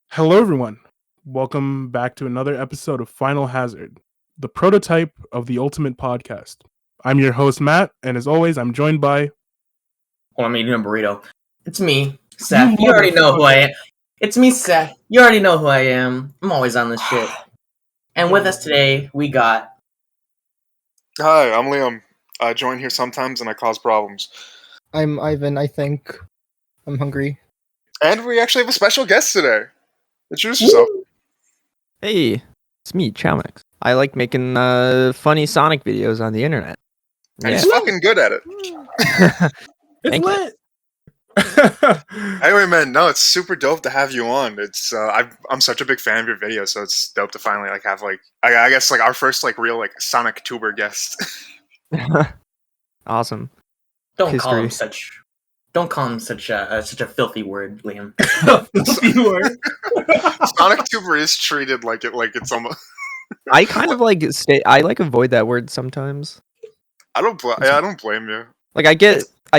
Hello, everyone. Welcome back to another episode of Finalhazard, the prototype of the ultimate podcast. I'm your host, Matt, and as always, I'm joined by... Oh, I'm eating a burrito. It's me, Seth. You already know who I am. It's me, Seth. You already know who I am. I'm always on this shit. And with us today, we got... Hi, I'm Liam. I join here sometimes and I cause problems. I'm Ivan, I think. I'm hungry. And we actually have a special guest today. Introduce yourself. Hey, it's me, Chaomix. I like making funny Sonic videos on the internet. And he's fucking good at it. It's lit! Anyway, man, no, it's super dope to have you on. It's I'm such a big fan of your videos, so it's dope to finally have I guess our first real Sonic tuber guest. Awesome. Don't call him such a filthy word, Liam. Filthy word. Sonic tuber is treated like it's almost. I kind of I avoid that word sometimes. I don't blame you. I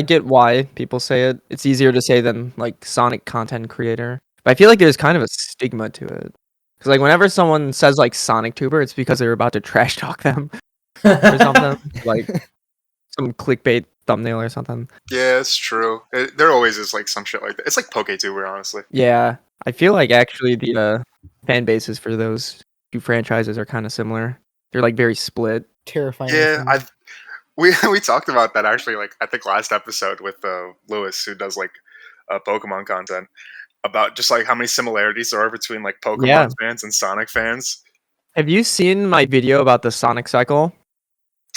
get why people say it. It's easier to say than Sonic content creator. But I feel like there's kind of a stigma to it. Because whenever someone says Sonic tuber, it's because they're about to trash talk them or something. Some clickbait thumbnail or something. Yeah, it's true. There always is some shit like that. It's like PokeTuber, honestly. Yeah, I feel actually the fan bases for those two franchises are kind of similar. They're very split. Terrifying. Yeah, we talked about that actually. I think last episode with Lewis, who does Pokemon content, about just how many similarities there are between Pokemon fans and Sonic fans. Have you seen my video about the Sonic cycle?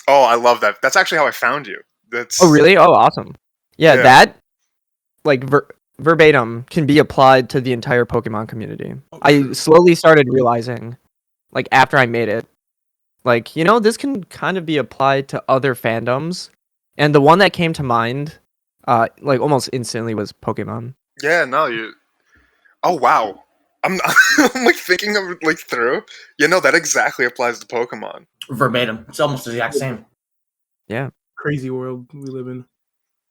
Oh, I love that. That's actually how I found you. Oh, really? Oh, awesome. Yeah. That verbatim can be applied to the entire Pokemon community. I slowly started realizing, after I made it, this can kind of be applied to other fandoms. And the one that came to mind, almost instantly was Pokemon. Yeah, no, you... Oh, wow. I'm thinking of it through. That exactly applies to Pokemon. Verbatim. It's almost the exact same. Yeah. Crazy world we live in.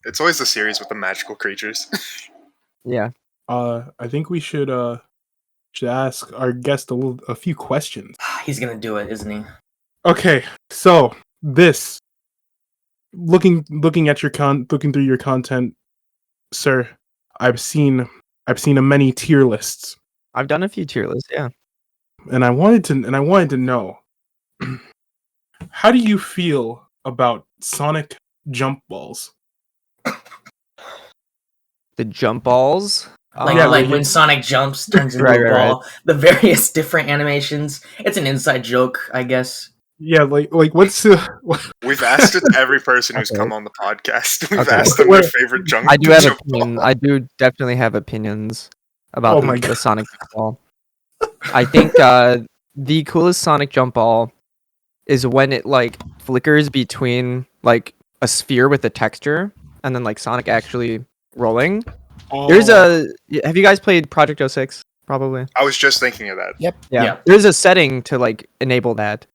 It's always the series with the magical creatures. Yeah. I think we should ask our guest a few questions. He's gonna do it, isn't he? Okay, so this looking at your looking through your content, sir, I've seen many tier lists. I've done a few tier lists, yeah. And I wanted to know, how do you feel about Sonic jump balls? The jump balls? When Sonic jumps, turns into a ball. Right. The various different animations. It's an inside joke, I guess. Yeah, what's We've asked it to every person who's come on the podcast. We've asked them their favorite jump. I do have opinions. I do definitely have opinions about the Sonic jump ball. I think the coolest Sonic jump ball is when it flickers between a sphere with a texture and then Sonic actually rolling. Oh. Have you guys played Project 06? Probably. I was just thinking of that. Yep. Yeah. There's a setting to enable that.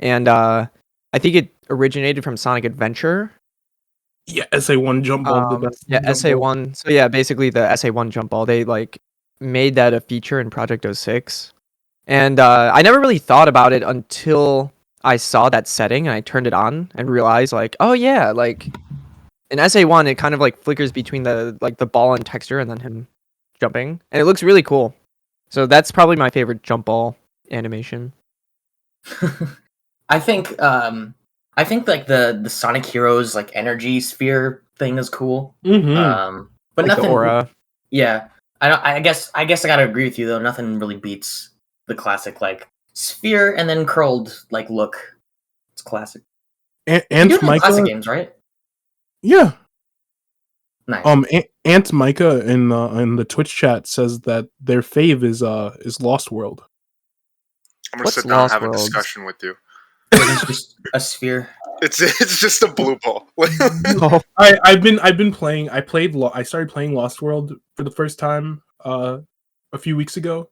And I think it originated from Sonic Adventure. Yeah, SA1 jump ball. SA1. So yeah, basically the SA1 jump ball. They made that a feature in Project 06. And I never really thought about it until I saw that setting and I turned it on and realized oh yeah, in SA1 it kind of flickers between the ball and texture and then him jumping. And it looks really cool. So that's probably my favorite jump ball animation. I think the Sonic Heroes energy sphere thing is cool. Mm-hmm. But nothing. The aura. Yeah, I guess I gotta agree with you though. Nothing really beats the classic sphere and then curled look. It's classic. And Micah, classic games, right? Yeah. Nice. Aunt Micah in the Twitch chat says that their fave is Lost World. I'm gonna sit down and have a discussion with you. It's just a sphere. It's just a blue ball. I've been playing. I started playing Lost World for the first time a few weeks ago.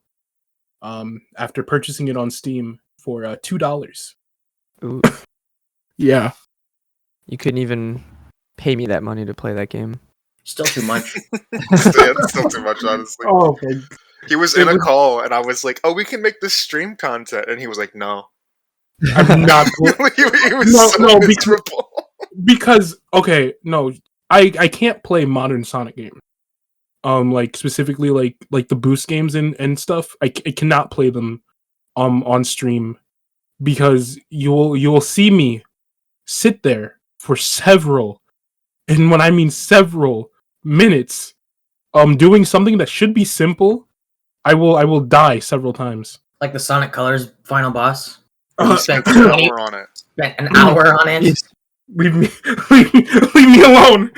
After purchasing it on Steam for $2. Ooh. Yeah. You couldn't even pay me that money to play that game. Still too much. It's still too much, honestly. Oh, okay. He was in a call, and I was like, "Oh, we can make this stream content," and he was like, "No." I'm not. he was so miserable. Because okay, no, I can't play modern Sonic games. Like specifically like the boost games and stuff. I cannot play them on stream because you'll see me sit there for several, and when I mean several minutes, doing something that should be simple, I will die several times. Like the Sonic Colors final boss. Spent an hour on it. Spent an hour on it. Leave me alone.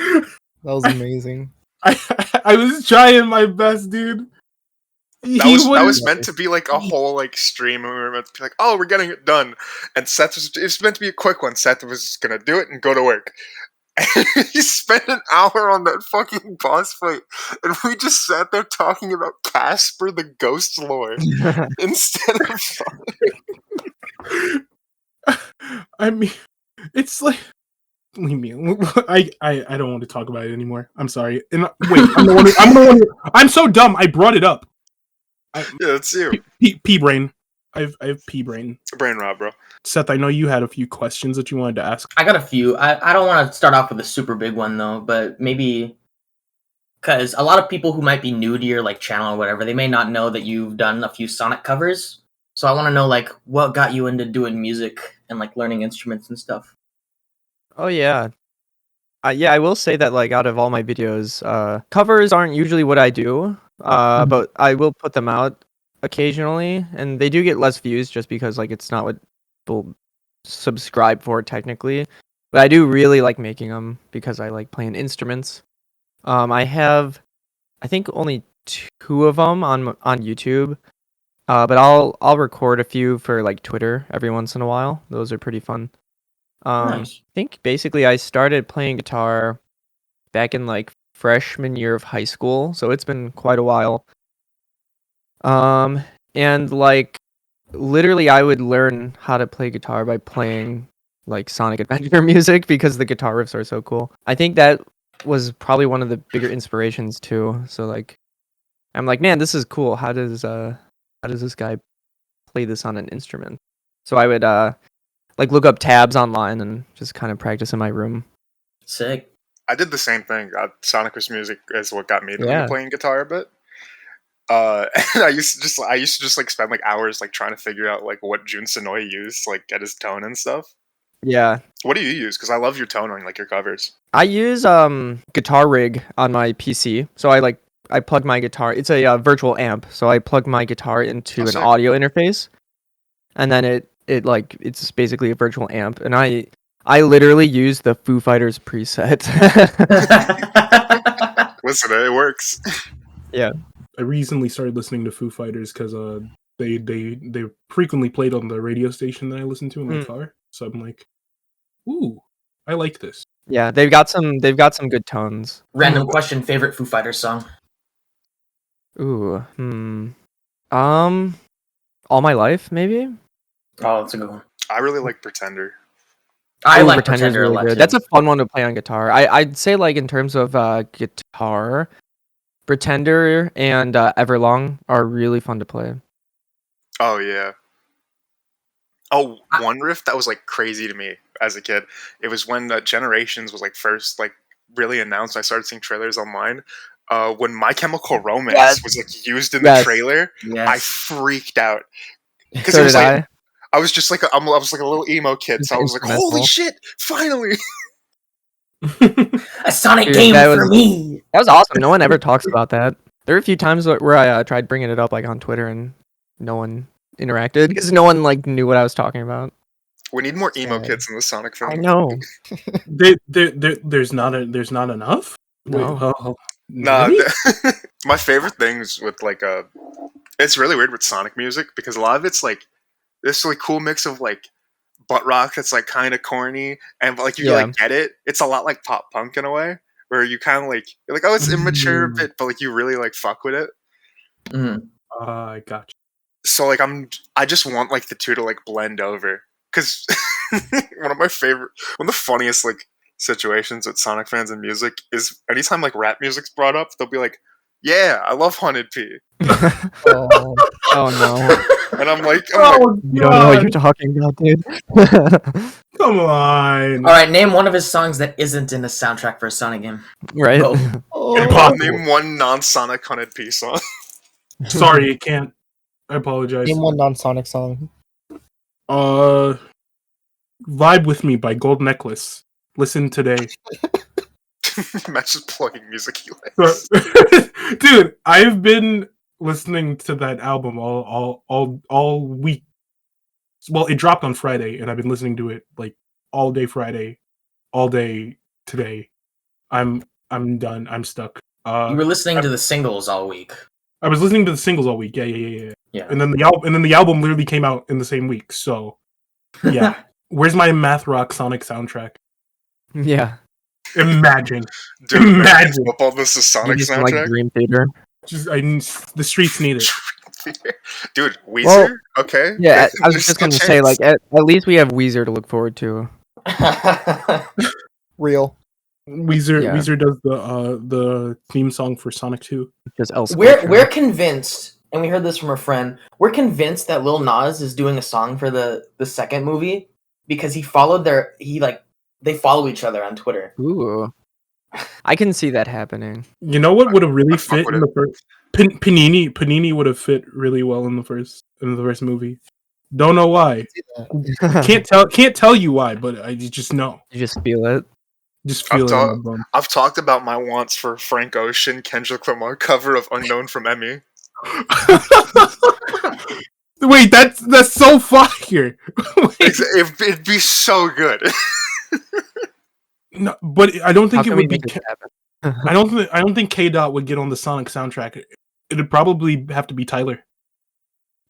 That was amazing. I was trying my best, dude. That was meant to be like a whole like stream, and we were meant to be like, "Oh, we're getting it done." And Seth it was meant to be a quick one. Seth was gonna do it and go to work. And he spent an hour on that fucking boss fight, and we just sat there talking about Casper the Ghost lore instead of I mean, it's like, leave me. I don't want to talk about it anymore. I'm sorry. And wait, I'm so dumb. I brought it up. Yeah, that's you. P brain. I have P brain. Brain rot, bro. Seth, I know you had a few questions that you wanted to ask. I got a few. I don't want to start off with a super big one though, but maybe because a lot of people who might be new to your like channel or whatever, they may not know that you've done a few Sonic covers. So I want to know like what got you into doing music and like learning instruments and stuff. Oh yeah. Yeah, I will say that like out of all my videos, covers aren't usually what I do, but I will put them out occasionally, and they do get less views just because like it's not what people subscribe for technically. But I do really like making them because I like playing instruments. I have, I think only 2 of them on YouTube, but I'll record a few for like Twitter every once in a while. Those are pretty fun. Nice. I think basically I started playing guitar back in like freshman year of high school, so it's been quite a while. And like literally I would learn how to play guitar by playing like Sonic Adventure music because the guitar riffs are so cool. I think that was probably one of the bigger inspirations too. So like I'm like, man, this is cool. How does this guy play this on an instrument? So I would like look up tabs online and just kind of practice in my room. Sick. I did the same thing. Sonic's music is what got me Yeah. into playing guitar a bit. And I used to just like spend like hours like trying to figure out like what Jun Sonoy used to like get his tone and stuff. Yeah. What do you use? Because I love your tone on like your covers. I use Guitar Rig on my PC. So I plug my guitar. It's a virtual amp. So I plug my guitar into an audio interface, and then it's basically a virtual amp. And I literally use the Foo Fighters preset. Listen, it works. Yeah. I recently started listening to Foo Fighters because they frequently played on the radio station that I listen to in my car. So I'm like, ooh, I like this. Yeah, they've got some good tones. Random question: favorite Foo Fighters song? Ooh, All My Life, maybe? Oh, that's a good one. I really like Pretender. I like Pretender's Pretender a lot too. That's a fun one to play on guitar. I'd say like in terms of guitar, Pretender and Everlong are really fun to play. Oh yeah. Oh, one riff that was like crazy to me as a kid. It was when Generations was like first like really announced. I started seeing trailers online. When My Chemical Romance was like used in the trailer, I freaked out because So it was did like I was just like I was like a little emo kid, so I was like, "Holy shit! Finally!" A Sonic game for me. That was awesome. No one ever talks about that. There were a few times where I tried bringing it up like on Twitter and no one interacted because no one like knew what I was talking about. We need more emo kids in the Sonic film. I know. There's not enough. No. Wait, Nah, really? my favorite things with like it's really weird with Sonic music because a lot of it's like this really cool mix of like butt rock that's like kind of corny and like you like get it. It's a lot like pop punk in a way where you kind of like you're like, oh, it's immature a bit, but like you really like fuck with it. I got you. So like I just want like the two to like blend over because one of the funniest like situations with Sonic fans and music is anytime like rap music's brought up, they'll be like, "Yeah, I love Haunted P," Oh, Oh no. and I'm like, Oh, You don't know what you're talking about, dude. come on. All right, name one of his songs that isn't in the soundtrack for a Sonic game. Right? Go. Impossible. name one non-Sonic Haunted P song. Sorry, it can't. I apologize. name one non-Sonic song. Vibe with Me by Gold Necklace. Listen today. Matt's just plugging music he likes. Dude, I've been listening to that album all week. Well, it dropped on Friday, and I've been listening to it like all day Friday, all day today. I'm done. I'm stuck. You were listening to the singles all week. I was listening to the singles all week. Yeah. Yeah. And then the album literally came out in the same week. So, yeah. Where's my math rock Sonic soundtrack? Yeah. Imagine. Dude, Imagine. football, this is Sonic Just soundtrack. like Dream Theater. The streets need it. Dude, Weezer? Well, okay. Yeah, I was There's just still gonna say, chance. like, at least we have Weezer to look forward to. Real. Weezer Yeah. Weezer does the theme song for Sonic 2. Just else. We're convinced, and we heard this from a friend. We're convinced that Lil Nas is doing a song for the second movie because they follow each other on Twitter. Ooh. I can see that happening. You know what would have really I fuck fit with in the first Panini would have fit really well in the first movie. Don't know why. Can't tell you why, but I just know. You just feel it. Just feel it in my bone. I've talked about my wants for Frank Ocean, Kendrick Lamar cover of Unknown from Emmy. Wait, that's so fire. It'd be so good. No, but I don't think How it can we would be. make this happen? I don't think K Dot would get on the Sonic soundtrack. It'd probably have to be Tyler.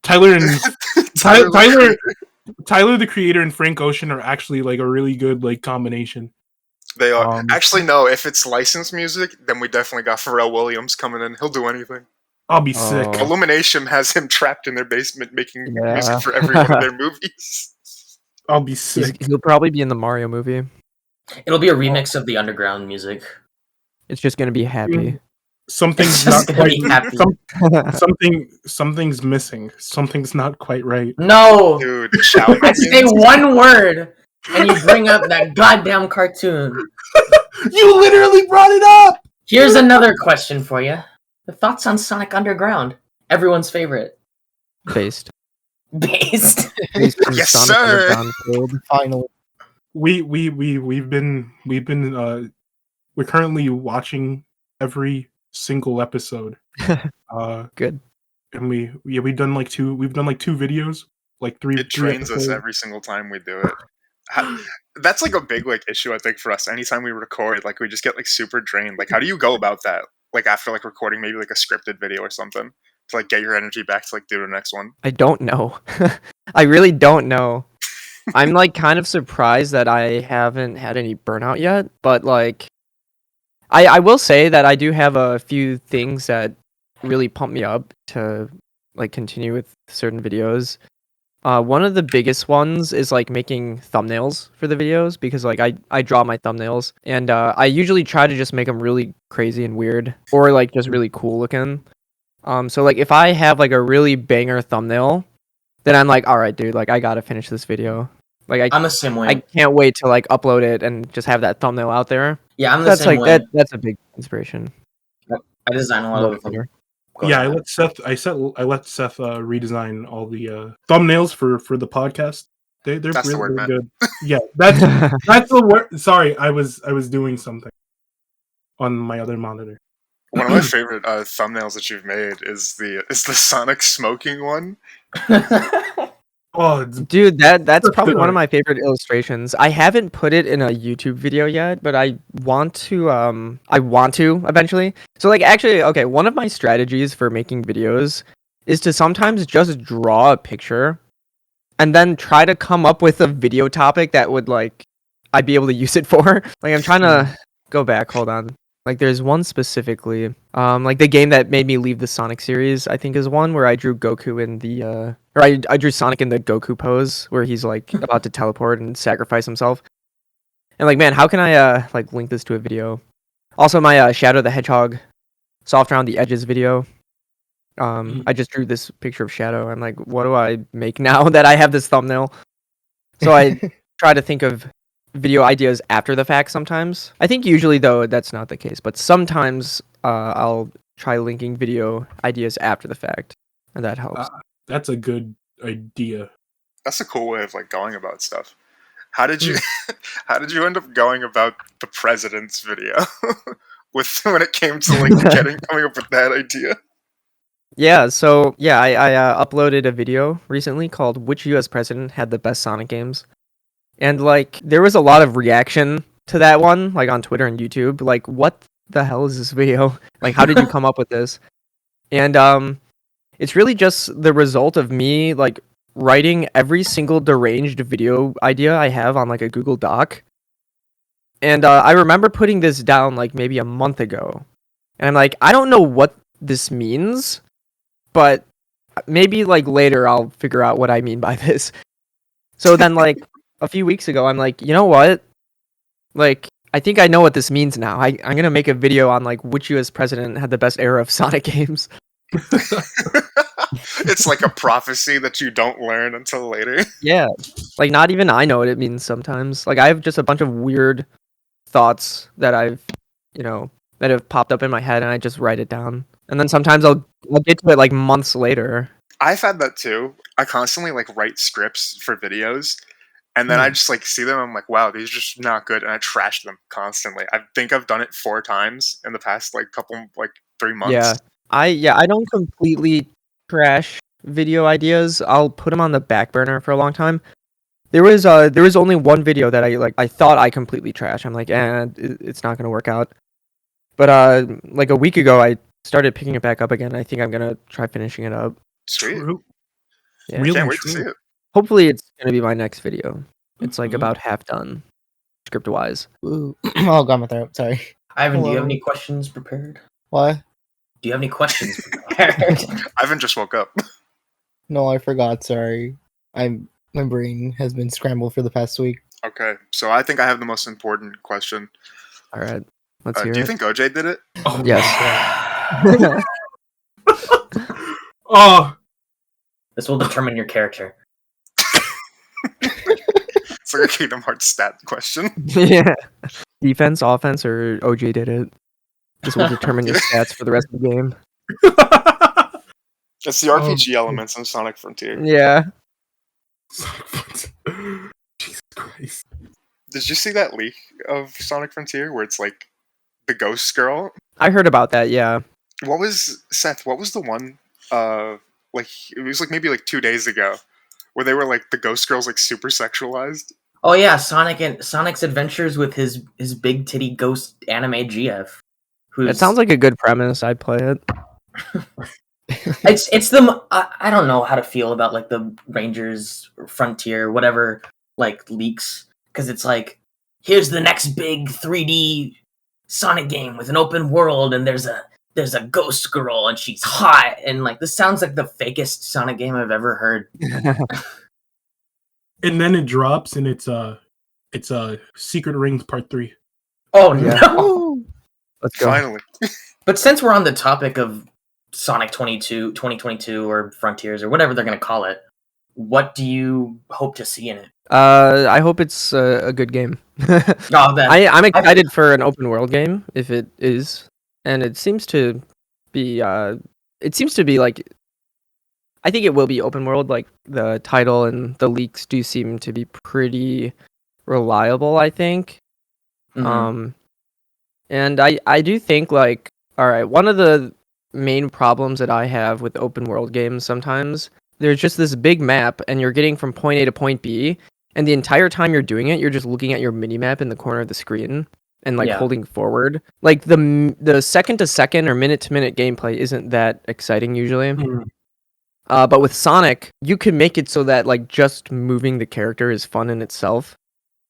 Tyler the creator and Frank Ocean are actually like a really good like combination. They are. Actually, no. If it's licensed music, then we definitely got Pharrell Williams coming in. He'll do anything. I'll be sick. Oh. Illumination has him trapped in their basement making Yeah. music for every one of their movies. I'll be sick. He'll probably be in the Mario movie. It'll be a remix of the underground music. It's just gonna be happy. Something's It's not just gonna quite. be happy. Something's missing. Something's not quite right. No, Dude, Chaomix. I say one word, and you bring up that goddamn cartoon. You literally brought it up. Here's another question for you: the thoughts on Sonic Underground? Everyone's favorite. Based. Based. Based on Yes, Sonic sir. Underground code. Finally. We've been we're currently watching every single episode. Good. And we've done like two videos, like three. It trains us episodes. every single time we do it. That's like a big like issue I think for us. Anytime we record, like we just get like super drained. Like, how do you go about that? Like after like recording maybe like a scripted video or something to like get your energy back to like do the next one. I don't know. I really don't know. I'm like kind of surprised that I haven't had any burnout yet, but like I will say that I do have a few things that really pump me up to like continue with certain videos. One of the biggest ones is like making thumbnails for the videos because like I draw my thumbnails and I usually try to just make them really crazy and weird or like just really cool looking. So like if I have like a really banger thumbnail, then I'm like, all right, dude, like I gotta finish this video. Like I'm the same way. I can't wait to like upload it and just have that thumbnail out there. Yeah, I'm the That's same like way. that's a big inspiration. I design a lot of them. Yeah, I let Seth redesign all the thumbnails for the podcast. They're That's the really word, man. good. Yeah, that's the word. Sorry, I was doing something on my other monitor. One of my favorite thumbnails that you've made is the Sonic smoking one. Oh, Dude, that's probably one good. of my favorite illustrations. I haven't put it in a YouTube video yet, but I want to eventually. So like actually, okay, one of my strategies for making videos is to sometimes just draw a picture and then try to come up with a video topic that would like I'd be able to use it for. Like I'm trying to go back, hold on. Like there's one specifically, like the game that made me leave the Sonic series, I think is one where I drew Goku in the, or I drew Sonic in the Goku pose where he's like about to teleport and sacrifice himself. And like, man, how can I like link this to a video? Also, my Shadow the Hedgehog soft around the edges video. I just drew this picture of Shadow. I'm like, what do I make now that I have this thumbnail? So I try to think of video ideas after the fact sometimes. I think usually, though, that's not the case. But sometimes I'll try linking video ideas after the fact, and that helps. That's a good idea. That's a cool way of like going about stuff. How did you end up going about the president's video with when it came to like coming up with that idea? Yeah, so yeah, I uploaded a video recently called "Which U.S. President Had the Best Sonic Games," and like there was a lot of reaction to that one, like on Twitter and YouTube. Like, what the hell is this video? Like, how did you come up with this? And it's really just the result of me like writing every single deranged video idea I have on like a Google Doc. And I remember putting this down like maybe a month ago. And I'm like, I don't know what this means, but maybe like later I'll figure out what I mean by this. So then like a few weeks ago, I'm like, you know what? Like, I think I know what this means now. I'm going to make a video on like which US president had the best era of Sonic games. It's like a prophecy that you don't learn until later. Yeah. Like, not even I know what it means sometimes. Like, I have just a bunch of weird thoughts that I've, that have popped up in my head, and I just write it down. And then sometimes I'll get to it like months later. I've had that too. I constantly like write scripts for videos, and then I just like see them. I'm like, wow, these are just not good, and I trash them constantly. I think I've done it 4 times in the past like 3 months. Yeah. I don't completely trash video ideas. I'll put them on the back burner for a long time. There was only one video that I thought I completely trashed. I'm like, it's not gonna work out. But like a week ago, I started picking it back up again. I think I'm gonna try finishing it up. Sweet. Yeah. Really Can't wait to see it. Hopefully, it's gonna be my next video. It's like about half done, script wise. Ooh. Oh, got my throat. Sorry. Ivan, do you have Hello. any questions prepared? What? Do you have any questions prepared? Ivan just woke up. No, I forgot. Sorry. My brain has been scrambled for the past week. Okay, so I think I have the most important question. All right, let's hear Do you it. think OJ did it? Oh, Yes. Oh, This will determine your character. It's like a Kingdom Hearts stat question. Yeah. Defense, offense, or OJ did it. This will determine your stats for the rest of the game. It's the RPG elements in Sonic Frontier. Yeah. Jesus Christ. Did you see that leak of Sonic Frontier where it's like the ghost girl? I heard about that, yeah. What was the one like it was like maybe like 2 days ago where they were like the ghost girl's like super sexualized? Oh yeah, Sonic's adventures with his big titty ghost anime GF. It sounds like a good premise. I'd play it. It's the I don't know how to feel about like the Rangers Frontier whatever like leaks, because it's like, here's the next big 3D Sonic game with an open world, and there's a ghost girl and she's hot, and like this sounds like the fakest Sonic game I've ever heard. And then it drops, and it's Secret Rings Part 3. Oh Yeah. no! Let's go. Finally. But since we're on the topic of Sonic 2022 or Frontiers or whatever they're gonna call it, what do you hope to see in it? I hope it's a good game. Oh, I'm excited for an open world game if it is, and it seems to be. Like, I think it will be open world. Like the title and the leaks do seem to be pretty reliable, I think. Mhm. And I do think like, all right, one of the main problems that I have with open world games sometimes, there's just this big map and you're getting from point A to point B, and the entire time you're doing it, you're just looking at your mini map in the corner of the screen and like holding forward. Like the second to second or minute to minute gameplay isn't that exciting usually. But with Sonic, you can make it so that like just moving the character is fun in itself.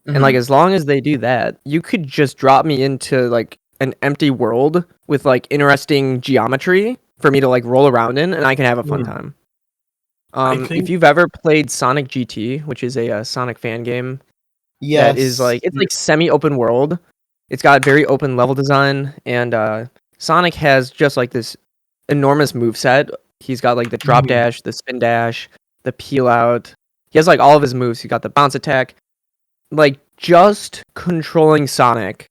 And like as long as they do that, you could just drop me into like an empty world with like interesting geometry for me to like roll around in, and I can have a fun time. If you've ever played Sonic GT, which is a Sonic fan game, Yes. that is like it's like semi-open world. It's got very open level design, and Sonic has just like this enormous move set. He's got like the drop dash, the spin dash, the peel out. He has like all of his moves. He got the bounce attack. Like just controlling Sonic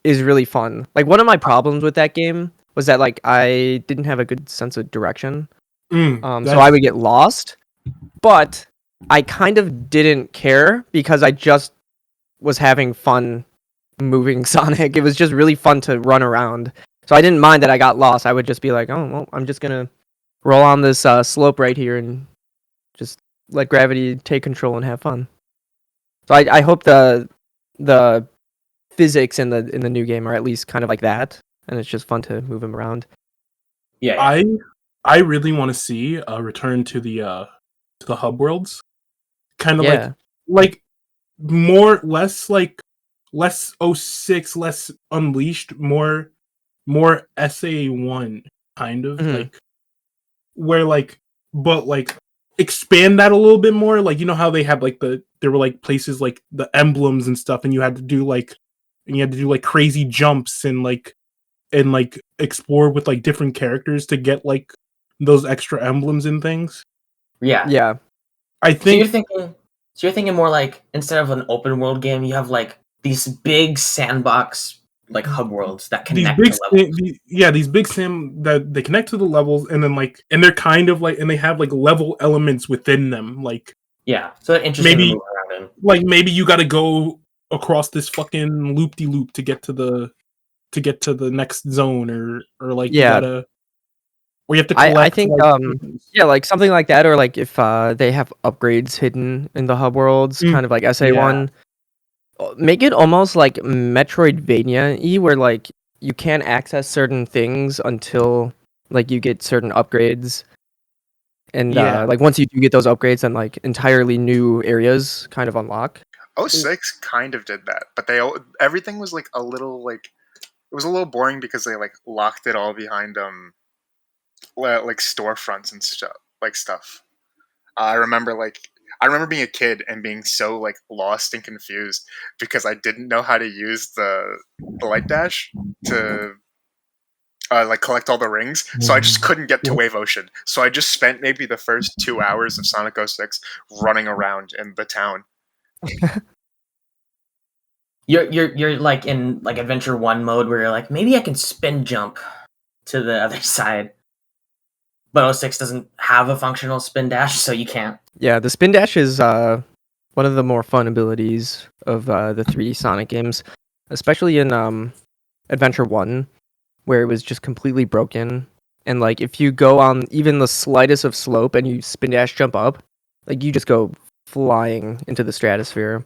is really fun. Like one of my problems with that game was that like I didn't have a good sense of direction. So I would get lost, but I kind of didn't care because I just was having fun moving Sonic. It was just really fun to run around. So I didn't mind that I got lost. I would just be like, oh, well, I'm just going to roll on this slope right here and just let gravity take control and have fun. So I hope the physics in the new game are at least kind of like that, and it's just fun to move him around. Yeah. I really want to see a return to the hub worlds, kind of like less '06, less Unleashed, more SA1 kind of like where like, but like expand that a little bit more. Like you know how they had like there were like places like the emblems and stuff, and you had to do like crazy jumps and explore with like different characters to get like those extra emblems and things. Yeah. I think So you're thinking more like instead of an open world game, you have like these big sandbox like hub worlds that connect to levels. These big that they connect to the levels, and then like, and they're kind of like, and they have like level elements within them. Like so that interesting to move around in. Like maybe you got to go across this fucking loop-de-loop to get to the next zone, or like you gotta. Or you have to collect. I think like something like that, or like if they have upgrades hidden in the hub worlds, kind of like SA1. Make it almost like Metroidvania-y, where like you can't access certain things until like you get certain upgrades, and like once you do get those upgrades, then like entirely new areas kind of unlock. 06 kind of did that, but everything was like a little like it was a little boring because they like locked it all behind like storefronts and stuff. I remember being a kid and being so like lost and confused because I didn't know how to use the light dash to like collect all the rings, so I just couldn't get to Wave Ocean. So I just spent maybe the first 2 hours of Sonic 06 running around in the town. You're like in like Adventure 1 mode where you're like, maybe I can spin jump to the other side. But 06 doesn't have a functional spin dash, so you can't. Yeah, the spin dash is one of the more fun abilities of the 3 Sonic games, especially in Adventure 1, where it was just completely broken. And like if you go on even the slightest of slope and you spin dash jump up, like you just go flying into the stratosphere.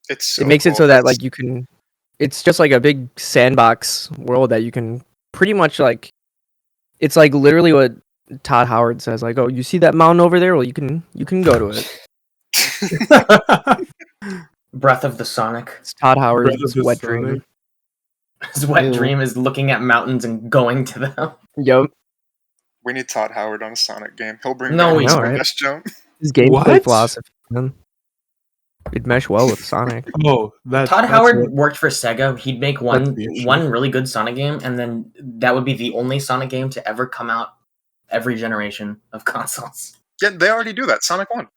It makes it so that like you can, it's just like a big sandbox world that you can pretty much like, it's like literally what Todd Howard says, like, oh, you see that mountain over there? Well, you can go to it. Breath of the Sonic. It's Todd Howard's wet dream. His wet dream is looking at mountains and going to them. Yup. We need Todd Howard on a Sonic game. He'll bring best jump. His gameplay philosophy, man. It'd mesh well with Sonic. Todd Howard worked for Sega. He'd make one really good Sonic game, and then that would be the only Sonic game to ever come out every generation of consoles. Yeah, they already do that. Sonic 1.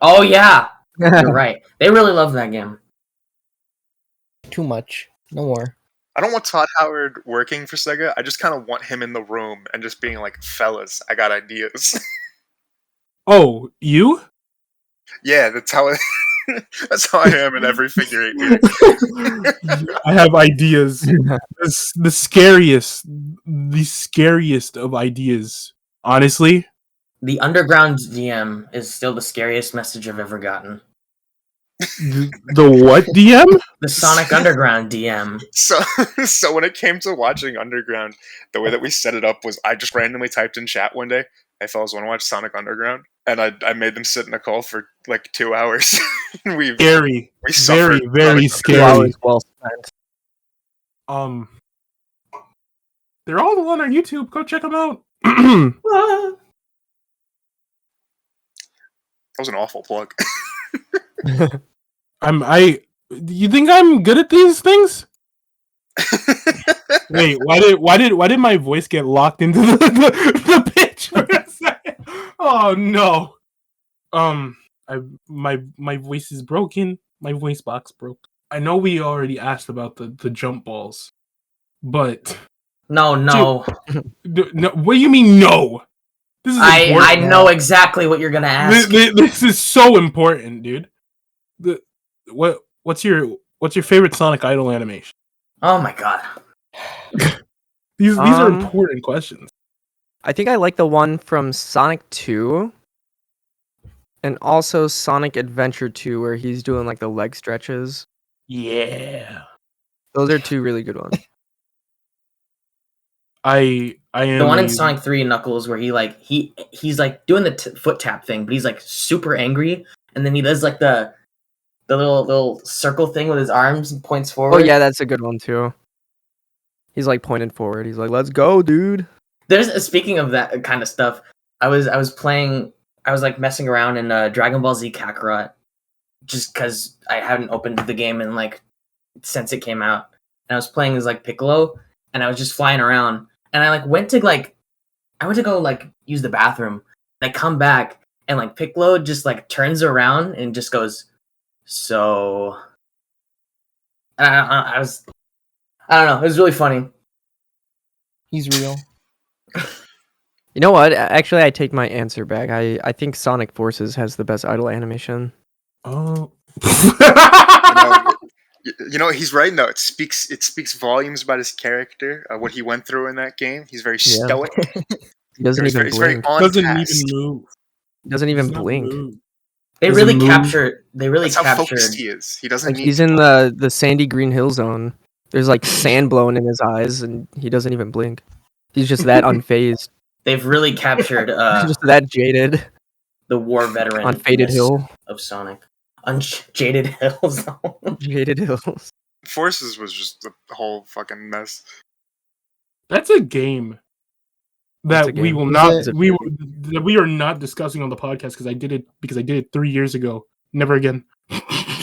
Oh yeah, you're right. They really love that game. Too much. No more. I don't want Todd Howard working for Sega. I just kind of want him in the room and just being like, fellas, I got ideas. Oh, you? Yeah, that's how I am in every Figure 8 meeting. I have ideas. The scariest of ideas. Honestly. The Underground DM is still the scariest message I've ever gotten. The what DM? The Sonic Underground DM. So when it came to watching Underground, the way that we set it up was I just randomly typed in chat one day, hey fellas, want to watch Sonic Underground? And I made them sit in a call for like 2 hours. We suffered very scary. 2 hours well spent. They're all on our YouTube. Go check them out. That was an awful plug. You think I'm good at these things? Wait, why did my voice get locked into the pitch for a second? Oh no. My voice is broken. My voice box broke. I know we already asked about the jump balls, but No. no. What do you mean no? This is I know exactly what you're gonna ask. This is so important, dude. What's your favorite Sonic Idol animation? Oh my god. These are important questions. I think I like the one from Sonic 2 and also Sonic Adventure 2 where he's doing like the leg stretches. Yeah. Those are two really good ones. I am the one in Sonic 3 Knuckles where he's like doing the foot tap thing, but he's like super angry, and then he does like the little circle thing with his arms and points forward. Oh yeah, that's a good one too. He's like pointed forward. He's like, "Let's go, dude." Speaking of that kind of stuff, I was like messing around in Dragon Ball Z Kakarot just because I hadn't opened the game in like since it came out, and I was playing as like Piccolo, and I was just flying around, and I went to go use the bathroom, and I come back, and like Piccolo just like turns around and just goes, so. And I don't know. It was really funny. He's real. You know what? Actually, I take my answer back. I think Sonic Forces has the best idle animation. Oh. You know, he's right though. It speaks volumes about his character, what he went through in that game. He's very stoic. He doesn't even blink. Doesn't even move. Doesn't even blink. They really captured. That's how focused he is. He doesn't. Like he's in the sandy green hill zone. There's like sand blowing in his eyes, and he doesn't even blink. He's just that unfazed. They've really captured. Just that jaded. The war veteran. Unfaded hill of Sonic. Jaded hills. Jaded hills. Forces was just a whole fucking mess. That's a game that we will not we are not discussing on the podcast because I did it 3 years ago. Never again.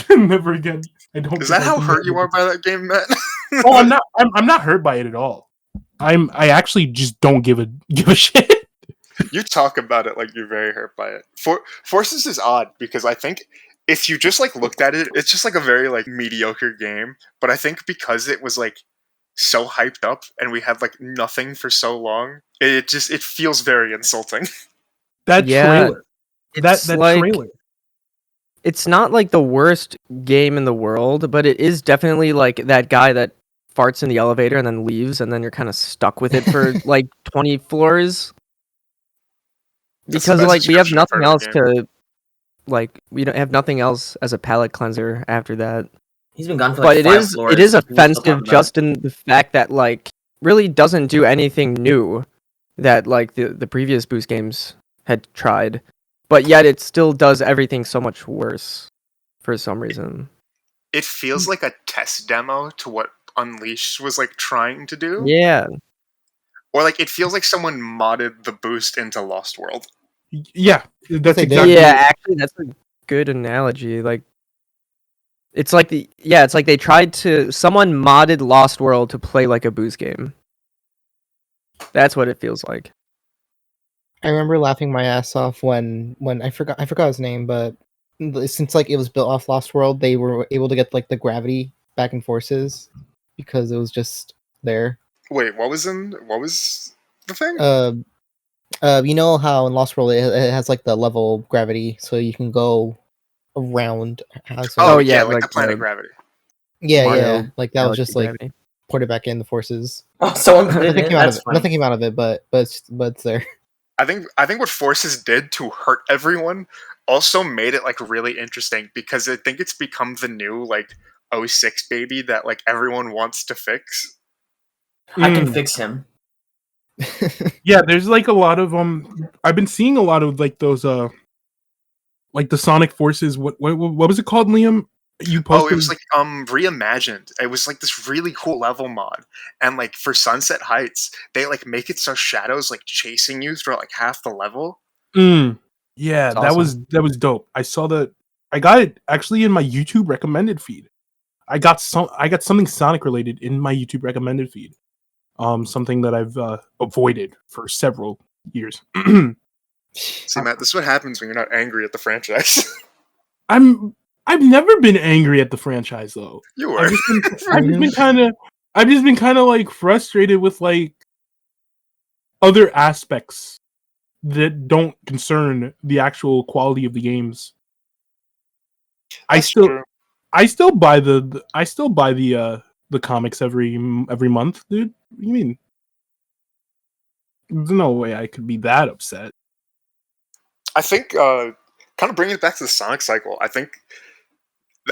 Never again. I don't. Is that how hurt you are by that game, Matt? Oh, I'm not. I'm not hurt by it at all. I actually just don't give a shit. You talk about it like you're very hurt by it. Forces is odd because I think if you just like looked at it, it's just like a very like mediocre game. But I think because it was like so hyped up and we had like nothing for so long, it feels very insulting. That trailer. That like, trailer. It's not like the worst game in the world, but it is definitely like that guy that farts in the elevator and then leaves, and then you're kind of stuck with it for like 20 floors. Because like we have nothing else to, like we don't have nothing else as a palate cleanser after that. He's been gone for like 5 floors. It is offensive just in the fact that like really doesn't do anything new that like the previous Boost games had tried. But yet it still does everything so much worse for some reason. It feels like a test demo to what Unleashed was like trying to do. Yeah. Or like it feels like someone modded the boost into Lost World. Yeah, that's exactly. Yeah, actually that's a good analogy. Like it's like they tried to someone modded Lost World to play like a Boost game. That's what it feels like. I remember laughing my ass off when I forgot his name, but since like it was built off Lost World, they were able to get like the gravity back in Forces because it was just there. Wait, what was the thing? You know how in Lost World it has like the level gravity, so you can go around. Yeah, like the planet gravity. Yeah, Mario yeah, like that was just gravity. Like ported back in the Forces. Oh, someone put it nothing in. came out of it. Nothing came out of it, but it's there. I think what Forces did to hurt everyone also made it like really interesting because I think it's become the new like 06 baby that like everyone wants to fix. I can fix him. Yeah, there's like a lot of I've been seeing a lot of like those like the Sonic Forces. What was it called, Liam? You posted? Oh, it was like reimagined. It was like this really cool level mod, and like for Sunset Heights, they like make it so shadows like chasing you throughout like half the level. Yeah, That's awesome. that was dope. I saw that. I got it actually in my YouTube recommended feed. I got something Sonic related in my YouTube recommended feed. Something that I've avoided for several years. See, Matt, this is what happens when you're not angry at the franchise. I've never been angry at the franchise though. You were. I've just been kind of like frustrated with like other aspects that don't concern the actual quality of the games. I still buy the comics every month, dude. What do you mean? There's no way I could be that upset. I think, kind of bringing it back to the Sonic cycle, I think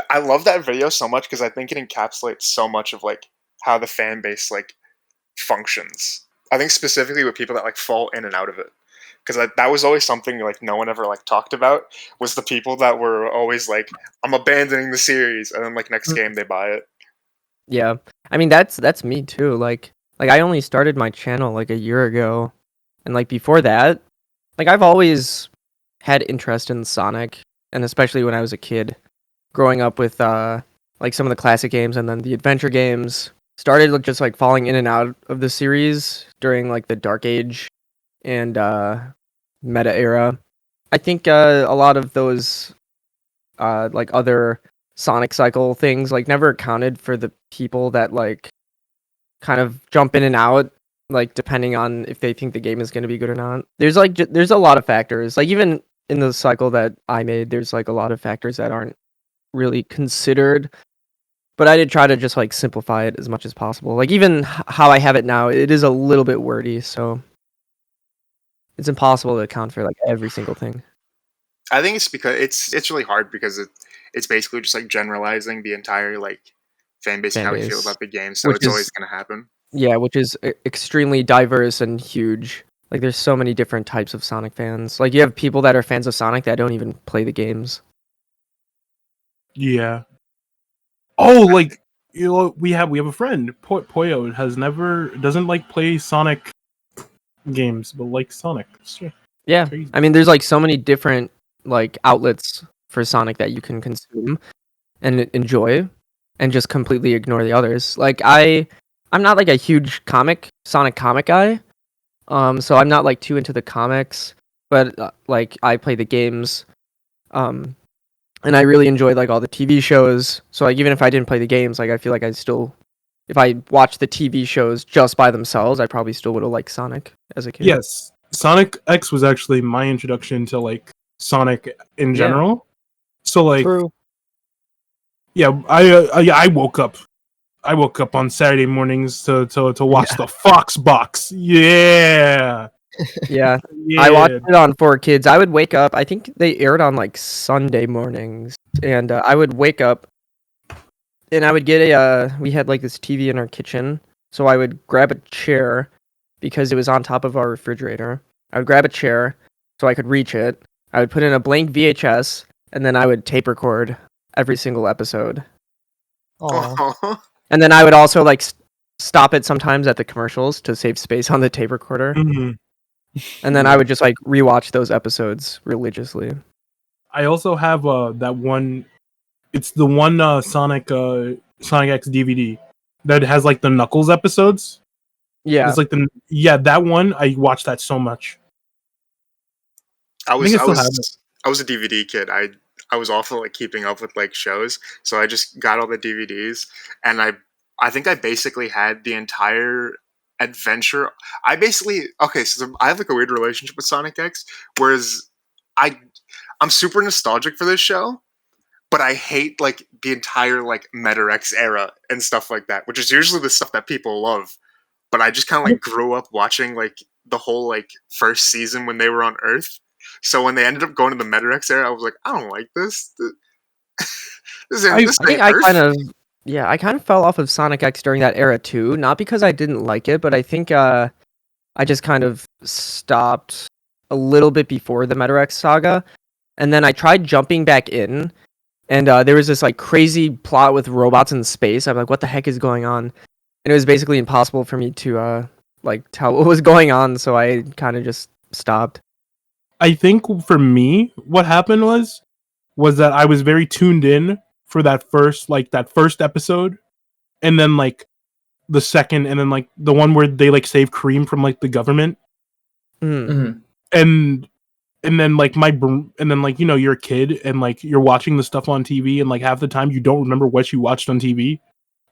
I love that video so much because I think it encapsulates so much of like how the fan base like functions. I think specifically with people that like fall in and out of it, because that was always something like no one ever like talked about, was the people that were always like, I'm abandoning the series, and then like next game they buy it. Yeah, I mean that's me too. Like I only started my channel like a year ago, and like before that, like I've always had interest in Sonic, and especially when I was a kid, growing up with like some of the classic games and then the adventure games. Started just like falling in and out of the series during like the Dark Age and Meta era. I think a lot of those like other Sonic cycle things like never accounted for the people that like kind of jump in and out, like depending on if they think the game is going to be good or not. There's like there's a lot of factors. Like even in the cycle that I made, there's like a lot of factors that aren't really considered. But I did try to just like simplify it as much as possible. Like even how I have it now, it is a little bit wordy, so it's impossible to account for like every single thing. I think it's because it's really hard because it's basically just like generalizing the entire like fan base and how we feel about the game. So it's always going to happen. Yeah, which is extremely diverse and huge. Like there's so many different types of Sonic fans. Like you have people that are fans of Sonic that don't even play the games. Yeah. Oh, like we have a friend, Poyo, doesn't like play Sonic games, but like Sonic. Yeah, crazy. I mean, there's like so many different like outlets for Sonic that you can consume and enjoy, and just completely ignore the others. Like I'm not like a huge Sonic comic guy, so I'm not like too into the comics, but like I play the games, and I really enjoyed like all the TV shows. So like even if I didn't play the games, like I feel like if I watched the TV shows just by themselves, I probably still would have liked Sonic as a kid. Yes, Sonic X was actually my introduction to like Sonic in general. So like, True. Yeah, I woke up on Saturday mornings to watch the Fox Box. Yeah. Yeah. I watched it on 4Kids. I would wake up. I think they aired on like Sunday mornings, and I would wake up, and I would get we had like this TV in our kitchen, so I would grab a chair because it was on top of our refrigerator. I would grab a chair so I could reach it. I would put in a blank VHS, and then I would tape record every single episode. Aww. And then I would also like stop it sometimes at the commercials to save space on the tape recorder. Mm-hmm. And then I would just like rewatch those episodes religiously. I also have that one. It's the one Sonic X DVD that has like the Knuckles episodes. Yeah, it's like that one. I watched that so much. I was a DVD kid. I was awful at keeping up with like shows, so I just got all the DVDs, and I think I basically had the entire adventure. I have like a weird relationship with Sonic X, whereas I'm super nostalgic for this show, but I hate like the entire like Meta X era and stuff like that, which is usually the stuff that people love. But I just kind of like grew up watching like the whole like first season when they were on Earth. So when they ended up going to the Meta X era, I was like, I don't like this. I kind of fell off of Sonic X during that era too. Not because I didn't like it, but I think I just kind of stopped a little bit before the Meta X saga, and then I tried jumping back in, and there was this like crazy plot with robots in space. I'm like, what the heck is going on? And it was basically impossible for me to like tell what was going on, so I kind of just stopped. I think for me, what happened was that I was very tuned in for that first episode, and then like the second, and then like the one where they like save Cream from like the government, Mhm. and then like and then like, you know, you're a kid and like you're watching the stuff on TV, and like half the time you don't remember what you watched on TV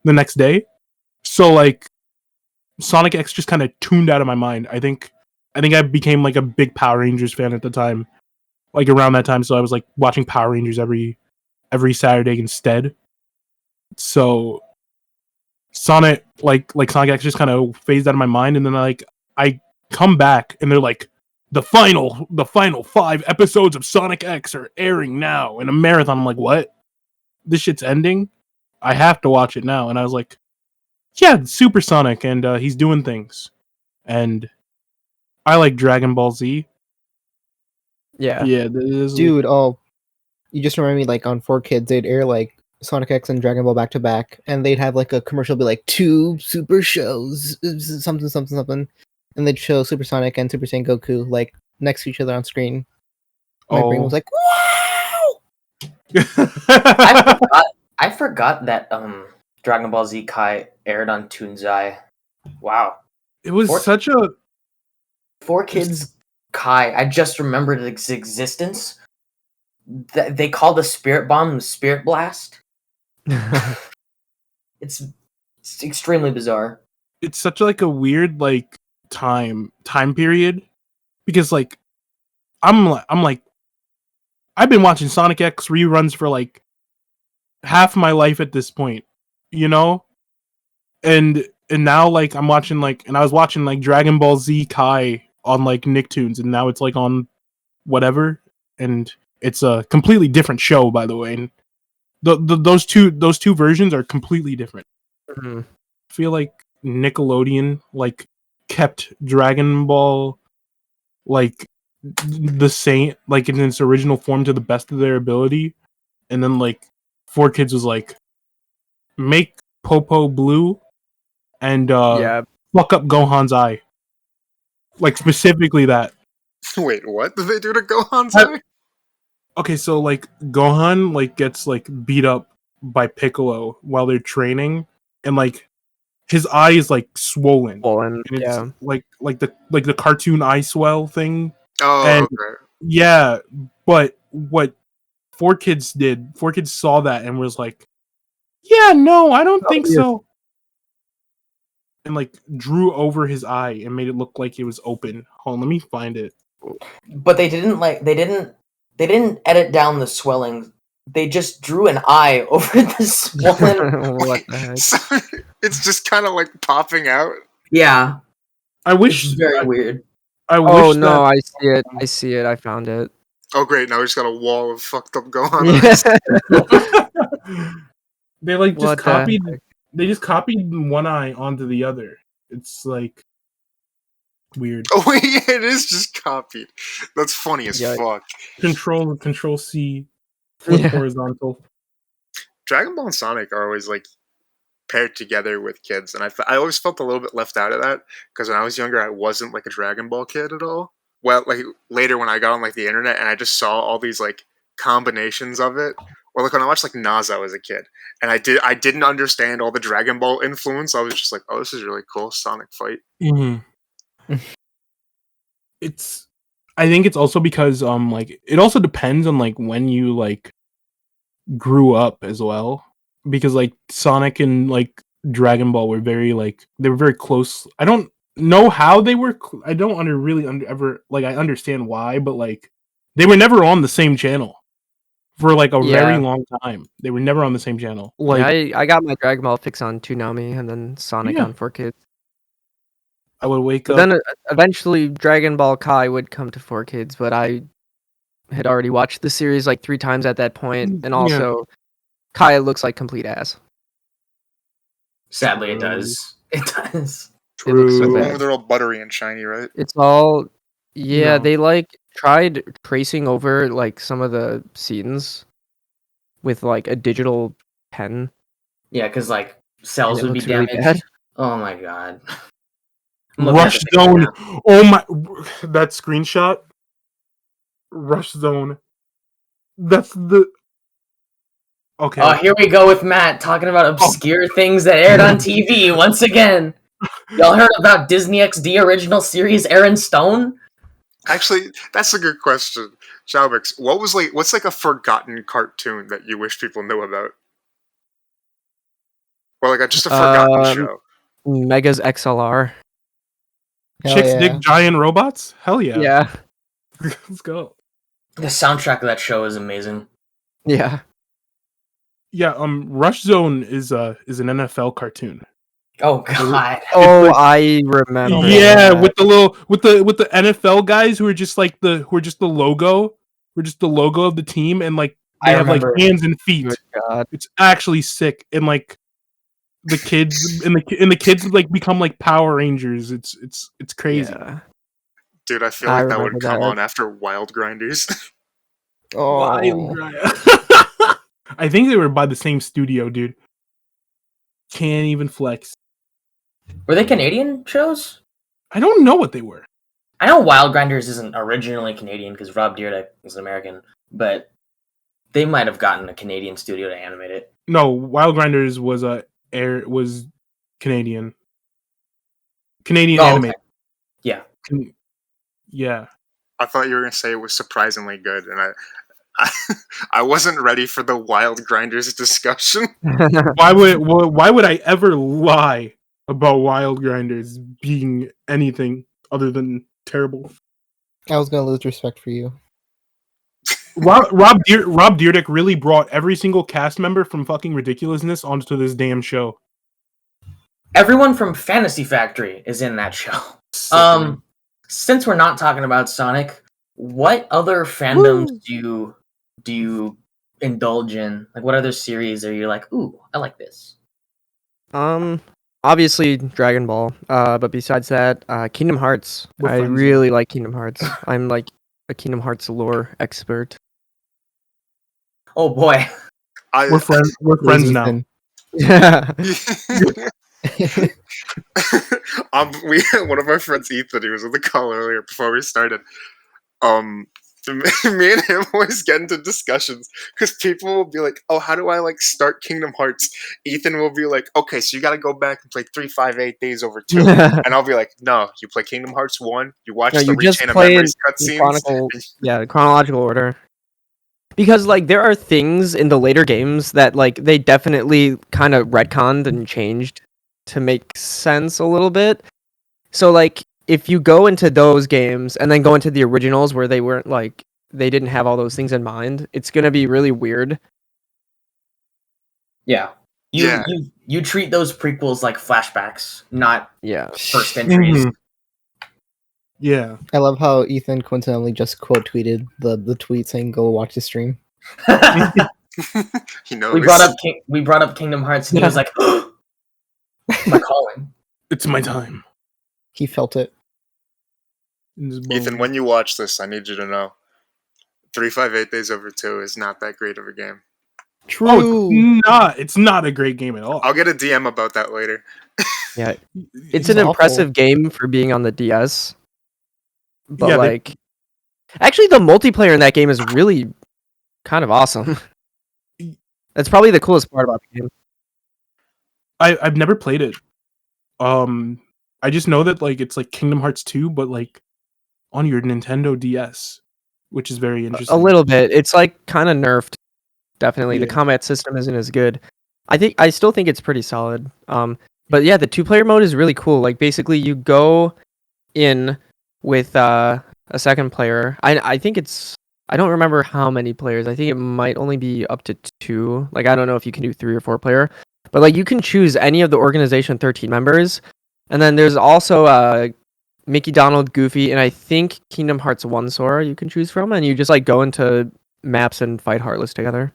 the next day. So like Sonic X just kind of tuned out of my mind. I think I became like a big Power Rangers fan at the time, like around that time. So I was like watching Power Rangers every Saturday instead. So Sonic Sonic X just kind of phased out of my mind, and then like I come back and they're like, the final 5 episodes of Sonic X are airing now in a marathon. I'm like, what? This shit's ending? I have to watch it now. And I was like, yeah, Super Sonic, and he's doing things. And I like Dragon Ball Z. Yeah. Yeah, Dude, you just reminded me, like, on 4Kids, they'd air, like, Sonic X and Dragon Ball back to back, and they'd have, like, a commercial be like, 2 super shows, something, and they'd show Super Sonic and Super Saiyan Goku, like, next to each other on screen. My brain was like, wow! I forgot that Dragon Ball Z Kai aired on Toonzai. Wow. It was such a 4Kids Kai. I just remembered its existence. They call the Spirit Bomb the Spirit Blast. It's extremely bizarre. It's such like a weird like time period, because like I'm like I've been watching Sonic X reruns for like half my life at this point, you know? And now like I was watching like Dragon Ball Z Kai on like Nicktoons, and now it's like on whatever, and it's a completely different show, by the way. And those two versions are completely different. Mm-hmm. I feel like Nickelodeon like kept Dragon Ball like the same, like in its original form to the best of their ability, and then like 4Kids was like, make Popo blue and fuck up Gohan's eye, like specifically that. Wait, what did they do to Gohan's eye? Okay, so like Gohan like gets like beat up by Piccolo while they're training, and like his eye is like swollen. And it's like the cartoon eye swell thing. Oh, and, okay. Yeah, but what 4Kids saw that and was like, yeah, no, I don't think so. And like drew over his eye and made it look like it was open. Hold on, let me find it. But they didn't edit down the swelling. They just drew an eye over the swollen. What the heck? So it's just kind of like popping out. Yeah. I wish. It's very weird. I wish. Oh no, I see it. I see it. I found it. Oh great! Now we just got a wall of fucked up Gohan. They like just copied. They just copied one eye onto the other. It's like weird. Oh wait, yeah, it is just copied. That's funny as fuck. Control C, flip horizontal. Dragon Ball and Sonic are always like paired together with kids, and I always felt a little bit left out of that, because when I was younger, I wasn't like a Dragon Ball kid at all. Well, like later when I got on like the internet and I just saw all these like combinations of it, or like when I watched like Nazo as a kid, and I didn't understand all the Dragon Ball influence. I was just like, oh, this is really cool, Sonic fight. Mm-hmm. I think it's also because like it also depends on like when you like grew up as well, because like Sonic and like Dragon Ball were very like, they were very close. I don't know how they were. I don't ever like, I understand why, but like they were never on the same channel for like a very long time. They were never on the same channel. Like I got my Dragon Ball fix on Toonami and then Sonic on 4Kids. I would wake up. Then eventually Dragon Ball Kai would come to 4Kids, but I had already watched the series like 3 times at that point, and also Kai looks like complete ass. Sadly, it does. It does. It looks so The one bad. where they're all buttery and shiny, right? It's all No. They like tried tracing over like some of the scenes with like a digital pen. Yeah, because like cells And it would be looks really damaged. bad. Oh my god. I'm looking at Rush the picture Zone. now. Oh my, that screenshot. Rush Zone. That's the. Okay. Oh, here we go with Matt talking about obscure things that aired on TV once again. Y'all heard about Disney XD original series Aaron Stone? Actually, that's a good question. Chaomix, what's like a forgotten cartoon that you wish people knew about? Or like just a forgotten show? Megas XLR. Chicks dig giant robots? Hell yeah. Yeah. Let's go. The soundtrack of that show is amazing. Yeah. Yeah, Rush Zone is an NFL cartoon. Oh god. Oh, I remember. Yeah, that. with the NFL guys who are just like the logo. We're just the logo of the team, and like they have like hands and feet. Good God. It's actually sick, and like the kids and the kids like become like Power Rangers. It's crazy. Yeah. Dude, I feel like that would come on after Wild Grinders. Oh, I think they were by the same studio, dude. Can't even flex. Were they Canadian shows? I don't know what they were. I know Wild Grinders isn't originally Canadian because Rob Dyrdek is American, but they might have gotten a Canadian studio to animate it. No, Wild Grinders was Canadian. Canadian anime. Okay. Yeah. Yeah. I thought you were gonna say it was surprisingly good, and I wasn't ready for the Wild Grinders discussion. Why would I ever lie about Wild Grinders being anything other than terrible? I was gonna lose respect for you. Rob Dyrdek really brought every single cast member from fucking Ridiculousness onto this damn show. Everyone from Fantasy Factory is in that show. Since we're not talking about Sonic, what other fandoms do you indulge in? Like, what other series are you like, ooh, I like this? Obviously Dragon Ball. But besides that, Kingdom Hearts. I really like Kingdom Hearts. I'm like a Kingdom Hearts lore expert. Oh boy. We're friends now. Yeah. One of our friends, Ethan, he was on the call earlier before we started. Me and him always get into discussions because people will be like, "Oh, how do I like start Kingdom Hearts?" Ethan will be like, "Okay, so you got to go back and play 358 Days Over 2," and I'll be like, "No, you play Kingdom Hearts 1. You watch the Rechain of Memories cutscenes, chronological order." Because like there are things in the later games that like they definitely kind of retconned and changed to make sense a little bit. So like if you go into those games and then go into the originals where they weren't like they didn't have all those things in mind, it's gonna be really weird. Yeah. You treat those prequels like flashbacks, not first entries. Mm-hmm. Yeah. I love how Ethan coincidentally just quote tweeted the tweet saying go watch the stream. He knows. We brought up Kingdom Hearts and he was like, my calling. It's my time. He felt it. Ethan, when you watch this, I need you to know 358 Days Over 2 is not that great of a game. True. Oh, it's not a great game at all. I'll get a DM about that later. Yeah. It's an impressive game for being on the DS. But actually the multiplayer in that game is really kind of awesome. That's probably the coolest part about the game. I've never played it. I just know that like it's like Kingdom Hearts 2, but like on your Nintendo DS, which is very interesting. A little bit. It's like kind of nerfed. Definitely, the combat system isn't as good. I still think it's pretty solid. But yeah, the 2-player mode is really cool. Like basically, you go in with a second player. I think it's. I don't remember how many players. I think it might only be up to 2. Like I don't know if you can do 3 or 4 player. But like you can choose any of the Organization 13 members. And then there's also Mickey, Donald, Goofy, and I think Kingdom Hearts 1 Sora you can choose from, and you just like go into maps and fight Heartless together.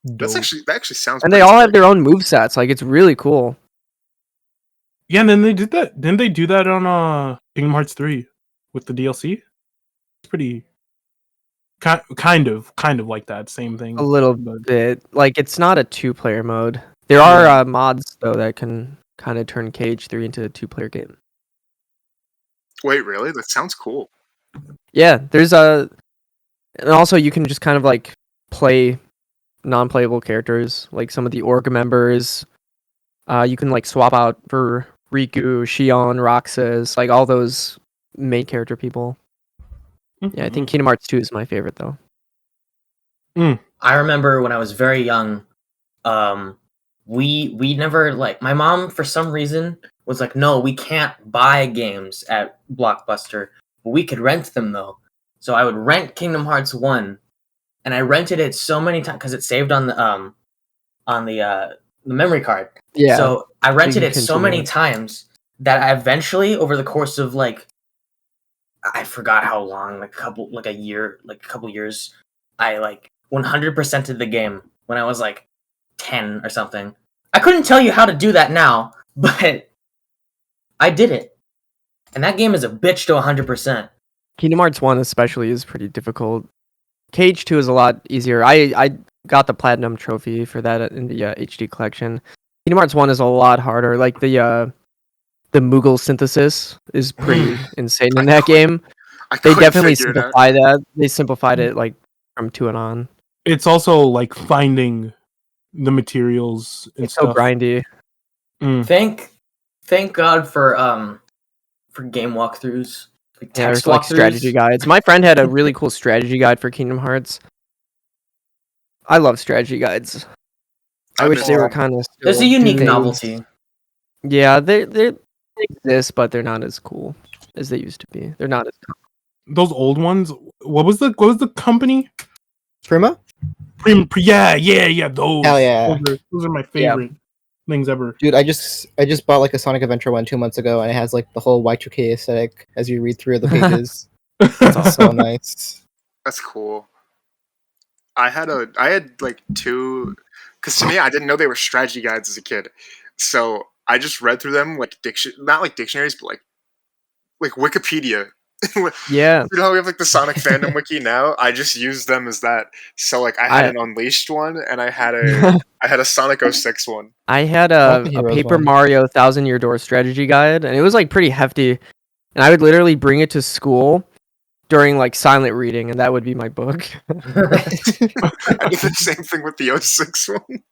That actually sounds. And they all have their own movesets. Like it's really cool. Yeah, and then they did that. Didn't they do that on Kingdom Hearts 3 with the DLC? It's pretty kind of like that same thing. A little bit. Like it's not a 2-player mode. There are mods though that can kind of turn KH3 into a 2-player game. Wait, really? That sounds cool. Yeah, there's and also you can just kind of like play non-playable characters, like some of the org members. You can like swap out for Riku, Shion, Roxas, like all those main character people. Yeah, I think Kingdom Hearts 2 is my favorite though. I remember when I was very young, we never like my mom for some reason was like, no, we can't buy games at Blockbuster, but we could rent them though. So I would rent Kingdom Hearts 1, and I rented it so many times because it saved on the memory card. Yeah. So I rented can it so many continue. times that I eventually, over the course of like, I forgot how long, like a couple years, I like 100%ed the game when I was like 10 or something. I couldn't tell you how to do that now, but I did it. And that game is a bitch to 100%. Kingdom Hearts 1 especially is pretty difficult. KH2 is a lot easier. I got the platinum trophy for that in the HD collection. Kingdom Hearts 1 is a lot harder. Like the Moogle synthesis is pretty insane in that game. They definitely simplify that. They simplified it like from 2 and on. It's also like finding the materials and it's stuff. so grindy. Thank God for game walkthroughs. Like there's like strategy guides. My friend had a really cool strategy guide for Kingdom Hearts. I love strategy guides. I wish they were kind of. There's a unique novelty. Yeah, they exist, but they're not as cool as they used to be. They're not as cool. Those old ones. What was the company? Prima? Yeah. Those. Hell yeah. Those are my favorite things ever. Dude, I just bought like a Sonic Adventure 1 2 months ago, and it has like the whole Y2K aesthetic as you read through the pages. It's so nice. That's cool. I had like 2, because to me, I didn't know they were strategy guides as a kid, so I just read through them like not like dictionaries, but like Wikipedia. Yeah. You know how we have like the Sonic fandom wiki now? I just used them as that. So like I had an Unleashed one, and I had a Sonic 06 one. I had a Paper Mario 1,000-Year Door strategy guide, and it was like pretty hefty. And I would literally bring it to school during like silent reading, and that would be my book. I did the same thing with the 06 one.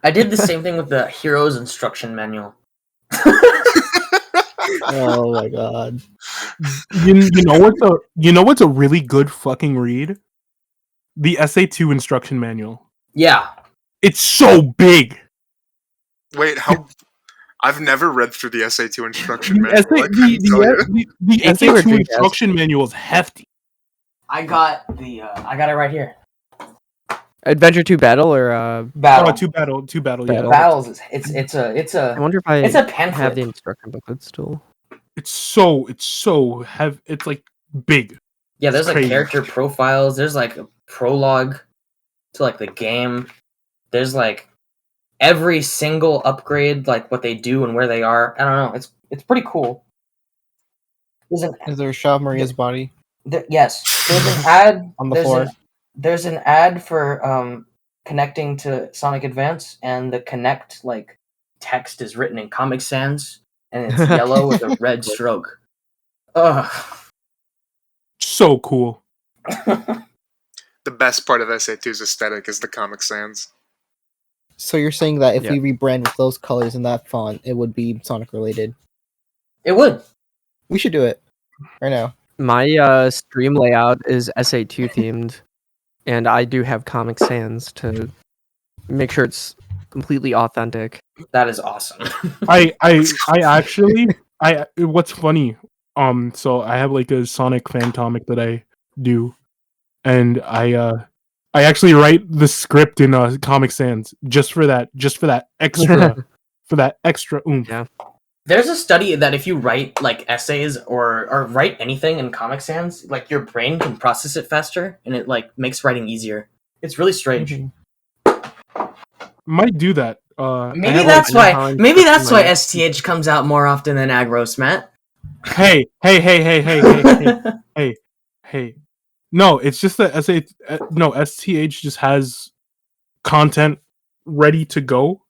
I did the same thing with the Heroes Instruction Manual. Oh my god! You know what's a really good fucking read? The SA2 instruction manual. Yeah, it's so big. Wait, how? I've never read through the SA2 instruction manual. The SA2 instruction manual is hefty. I got it right here. Adventure 2 Battle or Battle? Oh, 2 Battle. Yeah. Battles. It's a. I wonder if I it's a pamphlet. have the instruction booklet still. It's so heavy. It's like big. Yeah, there's like character profiles. There's like a prologue to like the game. There's like every single upgrade, like what they do and where they are. I don't know. It's pretty cool. Is there a shot of Maria's body? Yes. There's an ad on the floor. There's an ad for connecting to Sonic Advance, and the connect like text is written in Comic Sans, and it's yellow with a red stroke. Ugh. So cool. The best part of SA2's aesthetic is the Comic Sans. So you're saying that if we rebrand with those colors and that font, it would be Sonic related? It would. We should do it right now. My stream layout is SA2 themed, and I do have Comic Sans to make sure it's completely authentic. That is awesome. I actually what's funny, so I have like a Sonic fan comic that I do, and I actually write the script in Comic Sans just for that extra for that extra oomph. Yeah. There's a study that if you write like essays or write anything in Comic Sans, like your brain can process it faster, and it like makes writing easier. It's really strange. Might do that. Maybe that's why STH comes out more often than Agros, Matt. Hey. No, it's just that STH just has content ready to go.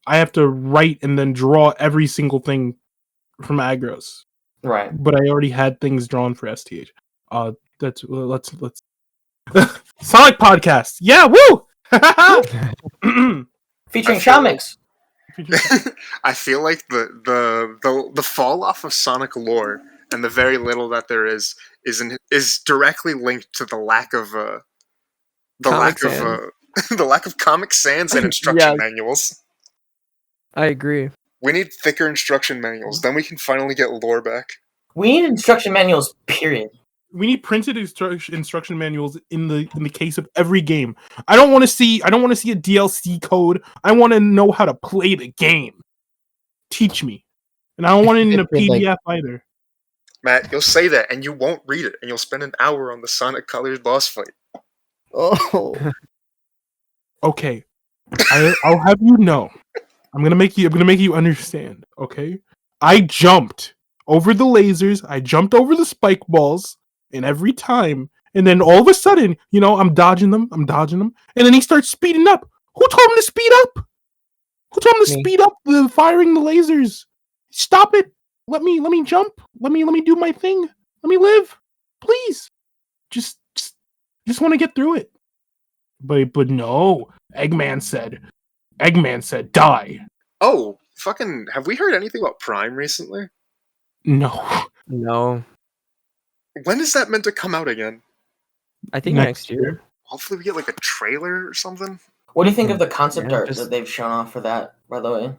I have to write and then draw every single thing from Agros. Right. But I already had things drawn for STH. Let's Sonic podcast. Yeah, woo! Featuring Chaomix. I feel like the fall off of Sonic lore and the very little that there is directly linked to the lack of the lack of Comic Sans and instruction manuals. I agree. We need thicker instruction manuals. Then we can finally get lore back. We need instruction manuals. Period. We need printed instruction manuals in the case of every game. I don't want to see a DLC code. I want to know how to play the game. Teach me. And I don't want it in a PDF either. Matt, you'll say that and you won't read it, and you'll spend an hour on the Sonic Colors boss fight. Oh. Okay. I'll have you know. I'm gonna make you understand, okay? I jumped over the lasers, I jumped over the spike balls, and every time, and then all of a sudden, I'm dodging them, and then he starts speeding up. Who told him to speed up? Who told him to speed up the firing the lasers? Stop it! Let me jump. Let me do my thing. Let me live, please. Just want to get through it. But no. Eggman said, die. Oh, fucking! Have we heard anything about Prime recently? No. When is that meant to come out again? I think next year. Hopefully we get like a trailer or something. What do you think of the concept art that they've shown off for that, by the way?